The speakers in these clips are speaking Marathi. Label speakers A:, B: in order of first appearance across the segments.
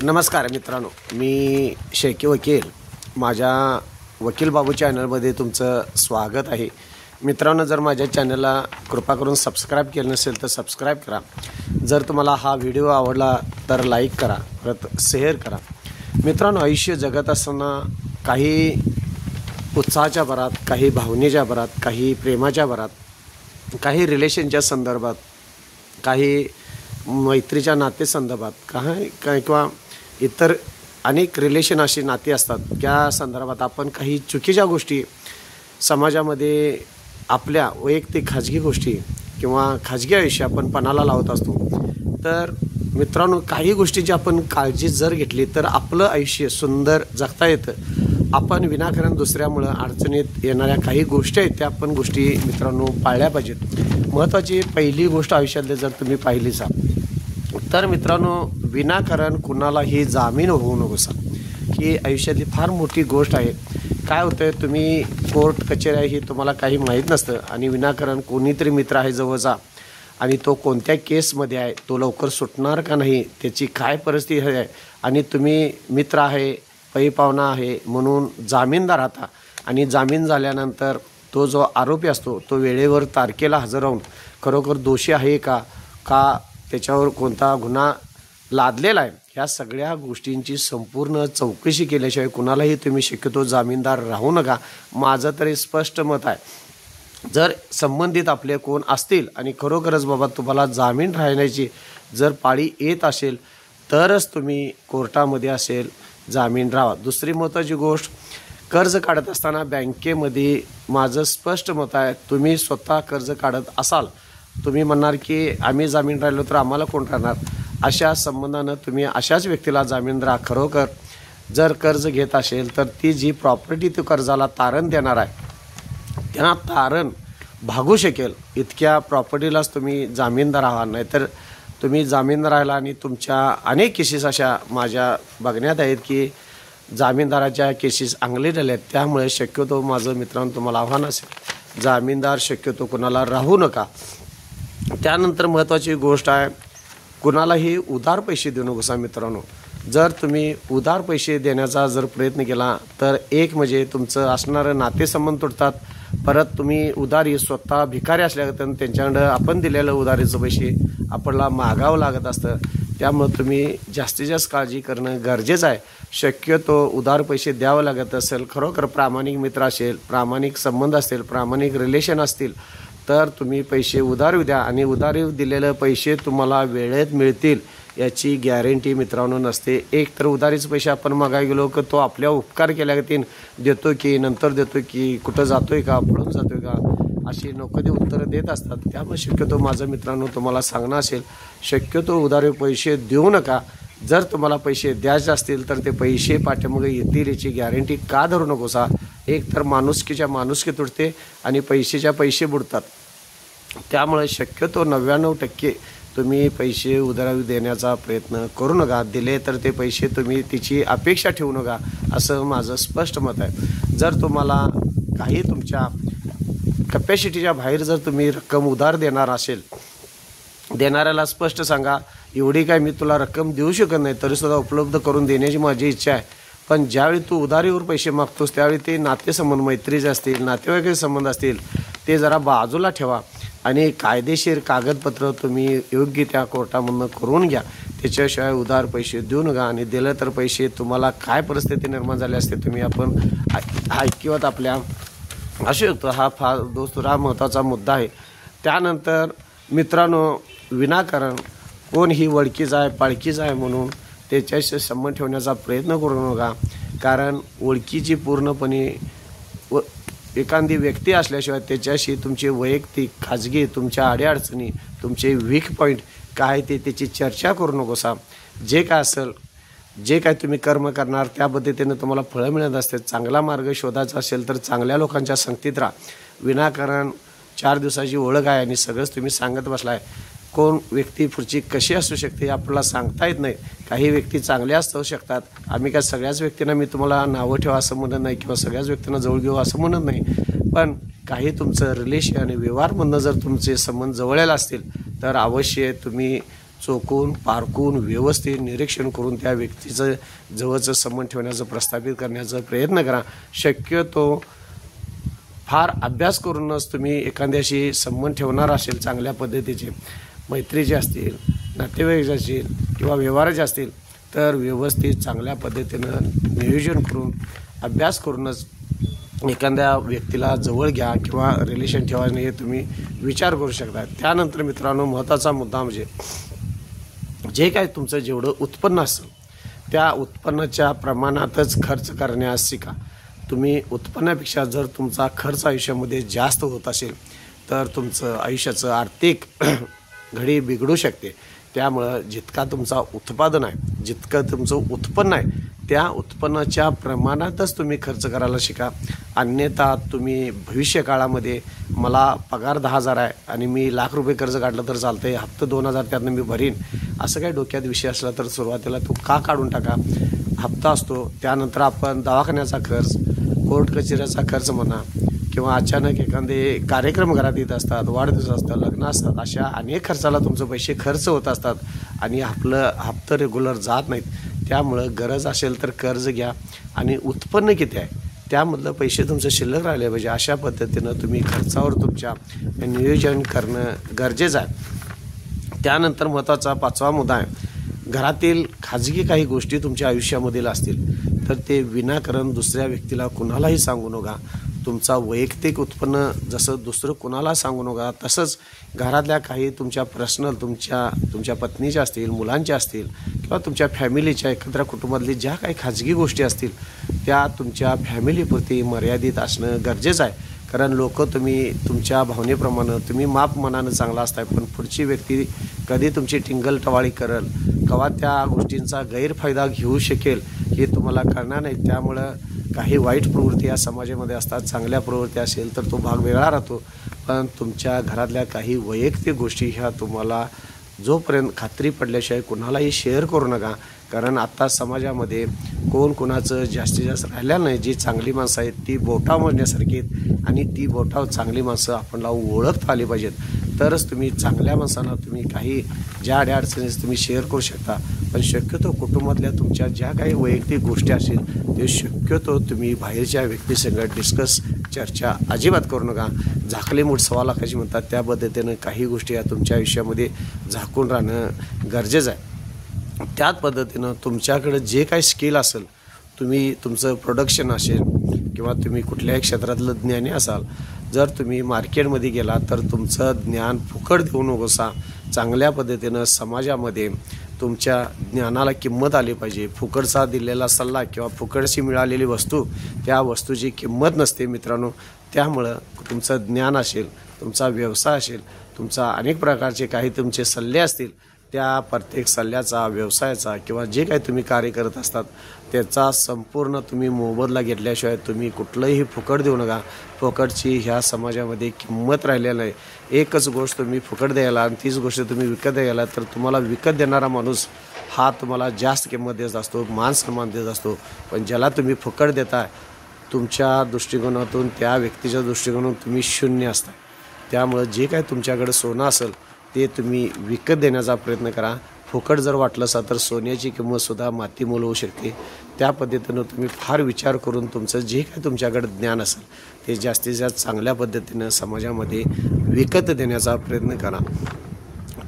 A: नमस्कार मित्रांनो, मी शेकी वकील माझ्या वकील बाबू चॅनलमध्ये तुमचं स्वागत आहे। मित्रांनो, जर माझ्या चॅनलला कृपा करून सबस्क्राईब केलं नसेल तर सबस्क्राईब करा। जर तुम्हाला हा व्हिडिओ आवडला तर लाईक करा, परत शेअर करा। मित्रांनो, आयुष्य जगत असताना काही उत्साहाच्या भरात, काही भावनेच्या भरात, काही प्रेमाच्या भरात, काही रिलेशनच्या संदर्भात, काही मैत्रीच्या नातेसंदर्भात, काही किंवा इतर अनेक रिलेशन अशी नाती असतात, त्या संदर्भात आपण काही चुकीच्या गोष्टी समाजामध्ये आपल्या वैयक्तिक खाजगी गोष्टी किंवा खाजगी आयुष्य आपण पणाला लावत असतो। तर मित्रांनो, काही गोष्टींची आपण काळजी जर घेतली तर आपलं आयुष्य सुंदर जगता येतं। आपण विनाकारण दुसऱ्यामुळं अडचणीत येणाऱ्या काही गोष्टी आहेत, त्या आपण गोष्टी मित्रांनो पाळल्या पाहिजेत। महत्त्वाची पहिली गोष्ट आयुष्यातली जर तुम्ही पाहिलीच तर मित्रांनो, विनाकारण कुणालाही जामीन होऊ नकोसा। ही आयुष्यातली फार मोठी गोष्ट आहे। काय होतं, तुम्ही कोर्ट कचेरी आहे ही तुम्हाला काही माहीत नसतं आणि विनाकारण कोणीतरी मित्र आहे जवळचा आणि तो कोणत्या केसमध्ये आहे, तो लवकर सुटणार का नाही, त्याची काय परिस्थिती आहे, आणि तुम्ही मित्र आहे, पै पाहुणा आहे म्हणून जामीनदार राहता आणि जामीन झाल्यानंतर तो जो आरोपी असतो तो वेळेवर तारखेला हजर राहून खरोखर दोषी आहे का त्याच्यावर कोणता गुन्हा लादलेला आहे, ह्या सगळ्या गोष्टींची संपूर्ण चौकशी केल्याशिवाय कुणालाही तुम्ही शक्यतो जामीनदार राहू नका। माझं तरी स्पष्ट मत आहे। जर संबंधित आपले कोण असतील आणि खरोखरच बाबा तुम्हाला जामीन राहण्याची जर पाळी येत असेल तरच तुम्ही कोर्टामध्ये असेल जामीन राहा। दुसरी महत्त्वाची गोष्ट, कर्ज काढत असताना बँकेमध्ये माझं स्पष्ट मत आहे, तुम्ही स्वतः कर्ज काढत असाल, तुम्ही म्हणणार की आम्ही जामीन राहिलो तर आम्हाला कोण राहणार, अशा संबंधानं तुम्ही अशाच व्यक्तीला जामीन राहा। खरोखर जर कर्ज घेत असेल तर ती जी प्रॉपर्टी तो कर्जाला तारण देणार आहे त्यांना तारण भागू शकेल इतक्या प्रॉपर्टीलाच तुम्ही जामीनदार आहात। नाहीतर तुम्ही जामीनदार राहिला आणि तुमच्या अनेक केसेस अशा माझ्या बघण्यात आहेत की जामीनदाराच्या केसेस अंगले झाल्या आहेत। त्यामुळे शक्यतो माझं मित्रांनो तुम्हाला आव्हान असेल, जामीनदार शक्यतो कुणाला राहू नका। त्यानंतर महत्त्वाची गोष्ट आहे, कुणालाही उधार पैसे देऊ नकोसा मित्रांनो। जर तुम्ही उधार पैसे देण्याचा जर प्रयत्न केला तर एक म्हणजे तुमचं असणारं नातेसंबंध तुटतात, परत तुम्ही उधारी स्वतः भिकारी असल्यागत त्यांच्याकडं आपण दिलेलं उधारीचं पैसे आपल्याला मागावं लागत असतं। त्यामुळे तुम्ही जास्तीत जास्त काळजी करणं गरजेचं आहे। शक्यतो उधार पैसे द्यावं लागत असेल, खरोखर प्रामाणिक मित्र असेल, प्रामाणिक संबंध असतील, प्रामाणिक रिलेशन असतील तर तुम्ही पैसे उधारी द्या आणि उधारी दिलेले पैसे तुम्हाला वेळेत मिळतील याची गॅरंटी मित्रांनो नसते। एक तर उधारीचे पैसे आपण मागायला गेलो की तो आपल्या उपकार केल्यागतीन देतो की नंतर देतो की कुठं जातोय का, पळून जातोय का, अशी नको ते उत्तरं देत असतात। त्यामुळे शक्यतो माझं मित्रांनो तुम्हाला सांगणं असेल, शक्यतो उधारी पैसे देऊ नका। जर तुम्हाला पैसे द्यायचे असतील तर ते पैसे पाठीमागे येतील याची गॅरंटी का धरू नकोसा। एक तर माणुसकीच्या माणुसकी तुटते आणि पैशाच्या पैसे बुडतात। त्यामुळे शक्यतो 99% तुम्ही पैसे उधारी देण्याचा प्रयत्न करू नका। दिले तर ते पैसे तुम्ही तिची अपेक्षा ठेवू नका, असं माझं स्पष्ट मत आहे। जर तुम्हाला काही तुमच्या कॅपॅसिटीच्या बाहेर जर तुम्ही रक्कम उधार देणार असेल, देणाऱ्याला स्पष्ट सांगा, एवढी काय मी तुला रक्कम देऊ शकत नाही, तरीसुद्धा उपलब्ध करून देण्याची माझी इच्छा आहे। पण ज्यावेळी तू उधारीवर पैसे मागतोस त्यावेळी ते नातेसंबंध, मैत्रीचे असतील, नातेवाईकाचे संबंध असतील, ते जरा बाजूला ठेवा आणि कायदेशीर कागदपत्र तुम्ही योग्य त्या कोर्टामधून करून घ्या। त्याच्याशिवाय उधार पैसे देऊ नका आणि दिलं तर पैसे तुम्हाला काय परिस्थिती निर्माण झाली असते तुम्ही आपण ऐकिवत आपल्या असू शकतो। हा फार दुसरा महत्त्वाचा मुद्दा आहे। त्यानंतर मित्रांनो, विनाकारण कोण ही वळखीचा आहे पाळखीचा आहे म्हणून त्याच्याशी संबंध ठेवण्याचा प्रयत्न करू नका, कारण ओळखीची पूर्णपणे एखादी व्यक्ती असल्याशिवाय त्याच्याशी तुमचे वैयक्तिक खाजगी तुमच्या अडीअडचणी, तुमचे वीक पॉईंट काय ते त्याची चर्चा करू नकोसा। जे काय असेल, जे काय तुम्ही कर्म करणार त्या पद्धतीने तुम्हाला फळं मिळत असते। चांगला मार्ग शोधायचा असेल तर चांगल्या लोकांच्या संगतीत राहा। विनाकारण 4 दिवसाची ओळख आहे आणि सगळंच तुम्ही सांगत बसलाय, कोण व्यक्ती पुढची कशी असू शकते आपल्याला सांगता येत नाही। काही व्यक्ती चांगल्या असू शकतात। आम्ही काय सगळ्याच व्यक्तींना मी तुम्हाला नावं ठेवा असं म्हणत नाही किंवा सगळ्याच व्यक्तींना जवळ घेऊ असं म्हणत नाही, पण काही तुमचं रिलेशन आणि व्यवहारमधनं जर तुमचे संबंध जवळले असतील तर अवश्य तुम्ही चोखून पारखून व्यवस्थित निरीक्षण करून त्या व्यक्तीचं जवळचं संबंध ठेवण्याचं प्रस्थापित करण्याचा प्रयत्न करा. शक्यतो फार अभ्यास करूनच तुम्ही एखाद्याशी संबंध ठेवणार असेल, चांगल्या पद्धतीचे मैत्रीचे असतील, नातेवाईक असतील किंवा व्यवहाराचे असतील, तर व्यवस्थित चांगल्या पद्धतीनं नियोजन करून अभ्यास करूनच एखाद्या व्यक्तीला जवळ घ्या किंवा रिलेशन ठेवायला हे तुम्ही विचार करू शकता. त्यानंतर मित्रांनो, महत्त्वाचा मुद्दा म्हणजे जे काय तुमचं जेवढं उत्पन्न असेल त्या उत्पन्नाच्या प्रमाणातच खर्च करण्यास शिका. तुम्ही उत्पन्नापेक्षा जर तुमचा खर्च आयुष्यामध्ये जास्त होत असेल तर तुमचं आयुष्याचं आर्थिक घडी बिघडू शकते. त्यामुळं जितका तुमचा उत्पादन आहे, जितकं तुमचं उत्पन्न आहे त्या उत्पन्नाच्या प्रमाणातच तुम्ही खर्च करायला शिका. अन्यथा तुम्ही भविष्यकाळामध्ये मला पगार 10,000 आहे आणि मी ₹1,00,000 कर्ज काढलं तर चालतं आहे, हप्ता 2,000 त्यातनं मी भरीन, असं काही डोक्यात विषय असला तर सुरुवातीला तो का काढून टाका. हप्ता असतो, त्यानंतर आपण दवाखान्याचा खर्च, कोर्ट कचेऱ्याचा खर्च म्हणा किंवा अचानक एखादे कार्यक्रम घरात येत असतात, वाढदिवस असतात, लग्न असतात, अशा अनेक खर्चाला तुमचे पैसे खर्च होत असतात आणि आपलं हप्ता रेग्युलर जात नाहीत. त्यामुळं गरज असेल तर कर्ज घ्या आणि उत्पन्न किती आहे त्यामधलं पैसे तुमचं शिल्लक राहिले पाहिजे. अशा पद्धतीनं तुम्ही खर्चावर तुमच्या नियोजन करणं गरजेचं आहे. त्यानंतर महत्त्वाचा 5वा मुद्दा आहे, घरातील खाजगी काही गोष्टी तुमच्या आयुष्यामधील असतील तर ते विनाकारण दुसऱ्या व्यक्तीला कुणालाही सांगू नका. तुमचा वैयक्तिक उत्पन्न जसं दुसरं कुणाला सांगू नका, तसंच घरातल्या काही तुमच्या पर्सनल तुमच्या पत्नीच्या असतील, मुलांच्या असतील किंवा तुमच्या फॅमिलीच्या एकत्र कुटुंबातली ज्या काही खाजगी गोष्टी असतील त्या तुमच्या फॅमिलीपुरती मर्यादित असणं गरजेचं आहे. कारण लोक तुम्ही तुमच्या भावनेप्रमाणे तुम्ही माप मनानं चांगला असताय, पण पुढची व्यक्ती कधी तुमची टिंगलटवाळी करेल, केव्हा त्या गोष्टींचा गैरफायदा घेऊ शकेल हे तुम्हाला कळणार नाही. त्यामुळं काही वाईट प्रवृत्ती या समाजामध्ये असतात, चांगल्या प्रवृत्ती असेल तर तो भाग वेगळा राहतो. पण तुमच्या घरातल्या काही वैयक्तिक गोष्टी ह्या तुम्हाला जोपर्यंत खात्री पडल्याशिवाय कुणालाही शेअर करू नका. कारण आता समाजामध्ये कोण कुणाचं जास्तीत जास्त राहिलेलं नाही. जी चांगली माणसं आहेत ती बोटा मोजण्यासारखी आहेत आणि ती बोटावर चांगली माणसं आपल्याला ओळखता आली पाहिजेत, तरच तुम्ही चांगल्या माणसांना तुम्ही काही ज्या अडचणीस तुम्ही शेअर करू शकता. पण शक्यतो कुटुंबातल्या तुमच्या ज्या काही वैयक्तिक गोष्टी असतील ते शक्यतो तुम्ही बाहेरच्या व्यक्तीसंगत डिस्कस चर्चा अजिबात करू नका. झाकले मूठ सव्वा लाखाची म्हणतात त्या पद्धतीनं काही गोष्टी या तुमच्या आयुष्यामध्ये झाकून राहणं गरजेचं आहे. त्याच पद्धतीनं तुमच्याकडे जे काही स्किल असेल, तुम्ही तुमचं प्रोडक्शन असेल किंवा तुम्ही कुठल्याही क्षेत्रातलं ज्ञानी असाल, जर तुम्ही मार्केटमध्ये गेला तर तुमचं ज्ञान फुकट देऊ नकोसा. चांगल्या पद्धतीनं समाजामध्ये तुमच्या ज्ञानाला किंमत आली पाहिजे. फुकटचा दिलेला सल्ला किंवा फुकटची मिळालेली वस्तू त्या वस्तूची किंमत नसते मित्रांनो. त्यामुळं तुमचं ज्ञान असेल, तुमचा व्यवसाय असेल, तुमचा अनेक प्रकारचे काही तुमचे सल्ले असतील, त्या प्रत्येक सल्ल्याचा, व्यवसायाचा किंवा जे काही तुम्ही कार्य करत असतात त्याचा संपूर्ण तुम्ही मोबदला घेतल्याशिवाय तुम्ही कुठलंही फुकट देऊ नका. फुकटची ह्या समाजामध्ये किंमत राहिलेली नाही. एकच गोष्ट तुम्ही फुकट द्यायला आणि तीच गोष्ट तुम्ही विकत द्यायला तर तुम्हाला विकत देणारा माणूस हा तुम्हाला जास्त किंमत देत असतो, मान सन्मान देत असतो. पण ज्याला तुम्ही फुकट देताय तुमच्या दृष्टिकोनातून त्या व्यक्तीच्या दृष्टिकोनातून तुम्ही शून्य असता. त्यामुळं जे काही तुमच्याकडे सोनं असेल ते तुम्ही विकत देण्याचा प्रयत्न करा. फुकट जर वाटलं असा तर सोन्याची किंमतसुद्धा मातीमोल होऊ शकते. त्या पद्धतीनं तुम्ही फार विचार करून तुमचं जे काही तुमच्याकडे ज्ञान असेल ते जास्तीत जास्त चांगल्या पद्धतीनं समाजामध्ये विकत देण्याचा प्रयत्न करा.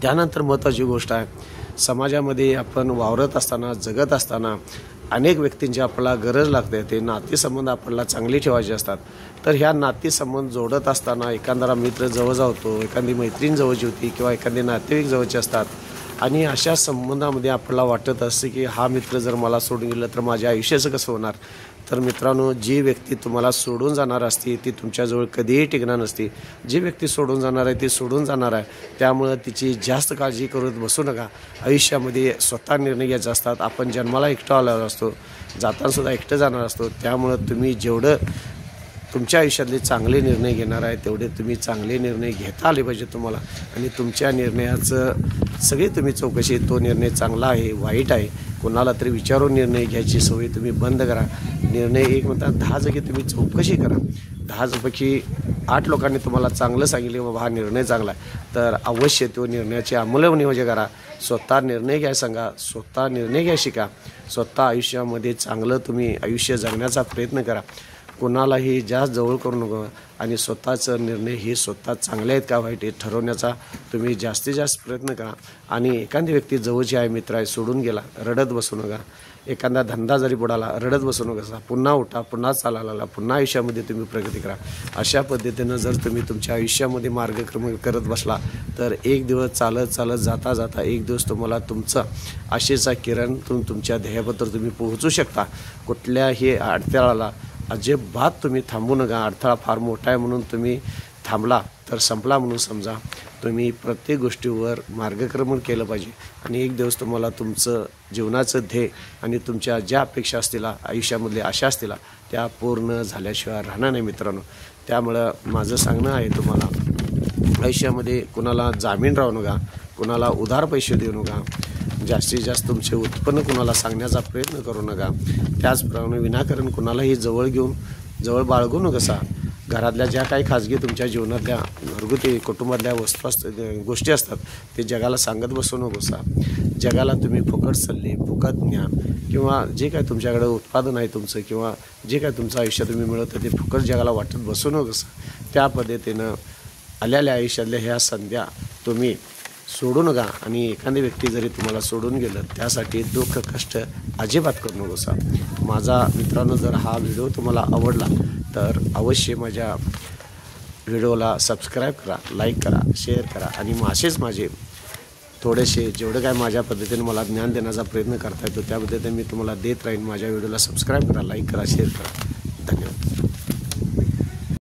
A: त्यानंतर महत्त्वाची गोष्ट आहे, समाजामध्ये आपण वावरत असताना, जगत असताना अनेक व्यक्तींची आपल्याला गरज लागते. ते नातेसंबंध आपल्याला चांगले ठेवायचे असतात. तर ह्या नातेसंबंध जोडत असताना एखादा मित्र जवळचा होतो, एखादी मैत्रीण जवळची होती किंवा एखादे नातेवाईक जवळचे असतात आणि अशा संबंधामध्ये आपल्याला वाटत असते की हा मित्र जर मला सोडून गेला तर माझ्या आयुष्याचं कसं होणार. तर मित्रांनो, जी व्यक्ती तुम्हाला सोडून जाणार असते ती तुमच्याजवळ कधीही टिकणार नसते. जी व्यक्ती सोडून जाणार आहे ती सोडून जाणार आहे. त्यामुळं तिची जास्त काळजी करत बसू नका. आयुष्यामध्ये स्वतः निर्णय घ्यायचे असतात. आपण जन्माला एकटं आलेलो असतो, जातानासुद्धा एकटं जाणार असतो. त्यामुळं तुम्ही जेवढं तुमच्या आयुष्यातले चांगले निर्णय घेणार आहे तेवढे तुम्ही चांगले निर्णय घेता आले पाहिजे तुम्हाला. आणि तुमच्या निर्णयाचं सगळी तुम्ही चौकशी, तो निर्णय चांगला आहे वाईट आहे कोणाला तरी विचारून निर्णय घ्यायची सवय तुम्ही बंद करा. निर्णय एक म्हणतात 10 जागी तुम्ही चौकशी करा. 10 पैकी 8 लोकांनी तुम्हाला चांगलं सांगितले बाबा हा निर्णय चांगला आहे तर अवश्य तो निर्णयाची अंमलबजावणी करा. स्वतः निर्णय घ्या सांगा, स्वतः निर्णय घ्या शिका, स्वतः आयुष्यामध्ये चांगलं तुम्ही आयुष्य जगण्याचा प्रयत्न करा. कोणालाही जास्त जवळ करू नका आणि स्वतःचं निर्णय हे स्वतः चांगले आहेत का वाईट हे ठरवण्याचा तुम्ही जास्तीत जास्त प्रयत्न करा. आणि एखादी व्यक्ती जवळची आहे, मित्र आहे, सोडून गेला, रडत बसू नका. एखादा धंदा जरी बुडाला, रडत बसू नका. पुन्हा उठा, पुन्हा चालायला लागला, पुन्हा आयुष्यामध्ये तुम्ही प्रगती करा. अशा पद्धतीनं जर तुम्ही तुमच्या आयुष्यामध्ये मार्गक्रमण करत बसला तर एक दिवस चालत चालत जाता जाता एक दिवस तुम्हाला तुमचं आशेचा किरण तुमच्या ध्येयापत्र तुम्ही पोहोचू शकता. कुठल्याही अडथळ्याला अजिबात तुम्ही थांबू नका. अडथळा फार मोठा आहे म्हणून तुम्ही थांबला तर संपला म्हणून समजा. तुम्ही प्रत्येक गोष्टीवर मार्गक्रमण केलं पाहिजे आणि एक दिवस तुम्हाला तुमचं जीवनाचं ध्येय आणि तुमच्या ज्या अपेक्षा असतील, आयुष्यामधल्या आशा असतील, त्या पूर्ण झाल्याशिवाय राहणार नाही मित्रांनो. त्यामुळं माझं सांगणं आहे तुम्हाला, आयुष्यामध्ये कुणाला जामीन राहू नका, कुणाला उधार पैसे देऊ नका, जास्तीत जास्त तुमचे उत्पन्न कुणाला सांगण्याचा प्रयत्न करू नका. त्याचप्रमाणे विनाकारण कुणालाही जवळ बाळगू नका. घरातल्या ज्या काही खाजगी तुमच्या जीवनातल्या घरगुती कुटुंबातल्या गोष्टी असतात ते जगाला सांगत बसू नकोसा. जगाला तुम्ही फुकट सल्ले, फुकट ज्ञान किंवा जे काय तुमच्याकडे उत्पादन आहे तुमचं किंवा जे काय तुमचं आयुष्य तुम्ही मिळवतं ते फुकट जगाला वाटत बसू नकोसा. त्या पद्धतीनं आलेल्या आयुष्यातल्या ह्या संध्या तुम्ही सोडू नका. आणि एखादी व्यक्ती जरी तुम्हाला सोडून गेलं त्यासाठी दुःख कष्ट अजिबात करू नकोसा. माझा मित्रांनो, जर हा व्हिडिओ तुम्हाला आवडला तर अवश्य माझ्या व्हिडिओला सबस्क्राईब करा, लाईक करा, शेअर करा. आणि असेच माझे थोडेसे जेवढं काय माझ्या पद्धतीने मला ज्ञान देण्याचा प्रयत्न करता येतो त्या पद्धतीने मी तुम्हाला देत राहीन. माझ्या व्हिडिओला सबस्क्राईब करा, लाईक करा, शेअर करा. धन्यवाद.